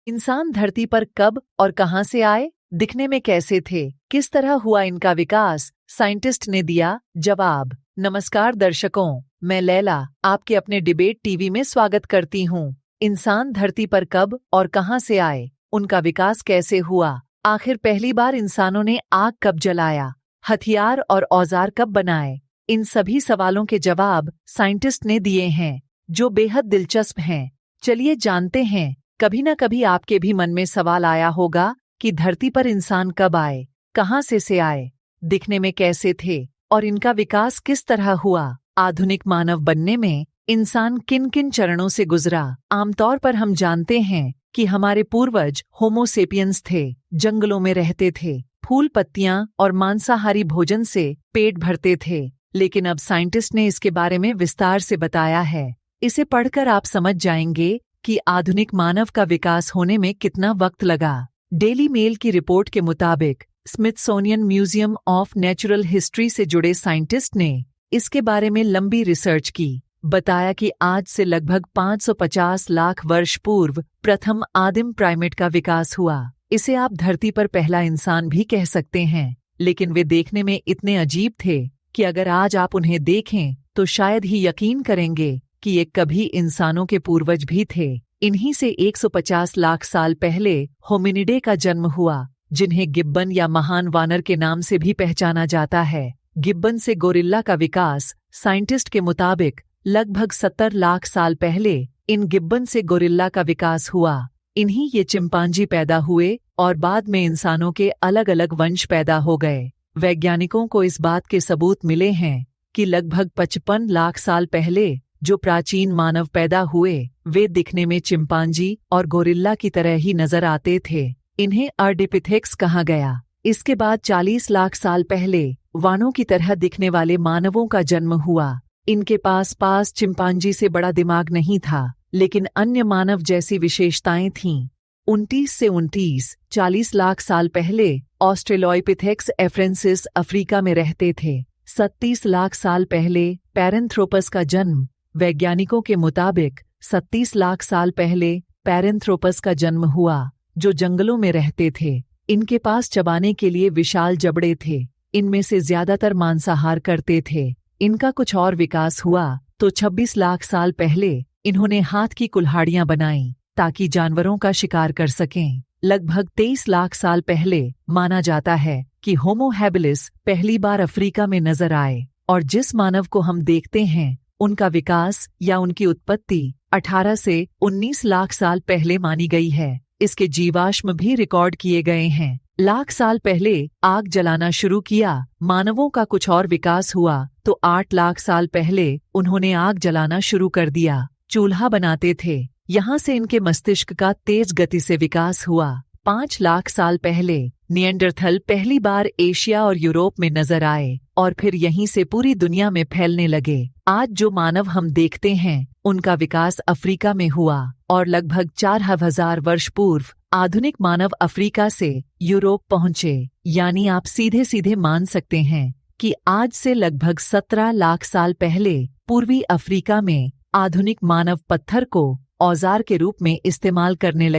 इंसान धरती पर कब और कहां से आए, दिखने में कैसे थे, किस तरह हुआ इनका विकास, साइंटिस्ट ने दिया जवाब। नमस्कार दर्शकों, मैं लैला आपके अपने डिबेट टीवी में स्वागत करती हूँ। इंसान धरती पर कब और कहां से आए, उनका विकास कैसे हुआ, आखिर पहली बार इंसानों ने आग कब जलाया, हथियार और औजार कब बनाए, इन सभी सवालों के जवाब साइंटिस्ट ने दिए हैं, जो बेहद दिलचस्प हैं। चलिए जानते हैं। कभी न कभी आपके भी मन में सवाल आया होगा कि धरती पर इंसान कब आए, कहां से आए, दिखने में कैसे थे और इनका विकास किस तरह हुआ। आधुनिक मानव बनने में इंसान किन किन चरणों से गुजरा। आमतौर पर हम जानते हैं कि हमारे पूर्वज होमोसेपियंस थे, जंगलों में रहते थे, फूल पत्तियां और मांसाहारी भोजन से पेट भरते थे। लेकिन अब साइंटिस्ट ने इसके बारे में विस्तार से बताया है। इसे पढ़कर आप समझ जाएंगे कि आधुनिक मानव का विकास होने में कितना वक्त लगा। डेली मेल की रिपोर्ट के मुताबिक Smithsonian museum of natural history से जुड़े साइंटिस्ट ने इसके बारे में लंबी रिसर्च की। बताया कि आज से लगभग 550 लाख वर्ष पूर्व प्रथम आदिम प्राइमेट का विकास हुआ। इसे आप धरती पर पहला इंसान भी कह सकते हैं, लेकिन वे देखने में इतने अजीब थे कि अगर आज आप उन्हें देखें तो शायद ही यकीन करेंगे कि ये कभी इंसानों के पूर्वज भी थे। इन्हीं से 150 लाख साल पहले होमिनिडे का जन्म हुआ, जिन्हें गिब्बन या महान वानर के नाम से भी पहचाना जाता है। गिब्बन से गोरिल्ला का विकास साइंटिस्ट के मुताबिक लगभग 70 लाख साल पहले इन गिब्बन से गोरिल्ला का विकास हुआ। इन्हीं ये चिंपांजी पैदा हुए और बाद में इंसानों के अलग अलग वंश पैदा हो गए। वैज्ञानिकों को इस बात के सबूत मिले हैं कि लगभग 55 लाख साल पहले जो प्राचीन मानव पैदा हुए वे दिखने में चिंपांजी और गोरिल्ला की तरह ही नजर आते थे। इन्हें अर्डिपिथेक्स कहा गया। इसके बाद 40 लाख साल पहले वानों की तरह दिखने वाले मानवों का जन्म हुआ। इनके पास चिंपांजी से बड़ा दिमाग नहीं था, लेकिन अन्य मानव जैसी विशेषताएं थीं। 40 लाख साल पहले ऑस्ट्रेलोपिथेक्स एफ्रेंसिस अफ्रीका में रहते थे। 37 लाख साल पहले पैरेंथ्रोपस का जन्म। वैज्ञानिकों के मुताबिक 37 लाख साल पहले पैरेंथ्रोपस का जन्म हुआ, जो जंगलों में रहते थे। इनके पास चबाने के लिए विशाल जबड़े थे। इनमें से ज्यादातर मांसाहार करते थे। इनका कुछ और विकास हुआ तो 26 लाख साल पहले इन्होंने हाथ की कुल्हाड़ियां बनाई ताकि जानवरों का शिकार कर सकें। लगभग 23 लाख साल पहले माना जाता है कि होमो हैबिलिस पहली बार अफ्रीका में नजर आए, और जिस मानव को हम देखते हैं उनका विकास या उनकी उत्पत्ति 18 से 19 लाख साल पहले मानी गई है। इसके जीवाश्म भी रिकॉर्ड किए गए हैं। लाख साल पहले आग जलाना शुरू किया। मानवों का कुछ और विकास हुआ तो 8 लाख साल पहले उन्होंने आग जलाना शुरू कर दिया। चूल्हा बनाते थे। यहाँ से इनके मस्तिष्क का तेज गति से विकास हुआ। 5 लाख साल पहले निएंडरथल पहली बार एशिया और यूरोप में नजर आए और फिर यहीं से पूरी दुनिया में फैलने लगे। आज जो मानव हम देखते हैं उनका विकास अफ्रीका में हुआ और लगभग 4000 वर्ष पूर्व आधुनिक मानव अफ्रीका से यूरोप पहुंचे। यानी आप सीधे सीधे मान सकते हैं कि आज से लगभग 17 लाख साल पहले पूर्वी अफ्रीका में आधुनिक मानव पत्थर को औजार के रूप में इस्तेमाल करने लगे।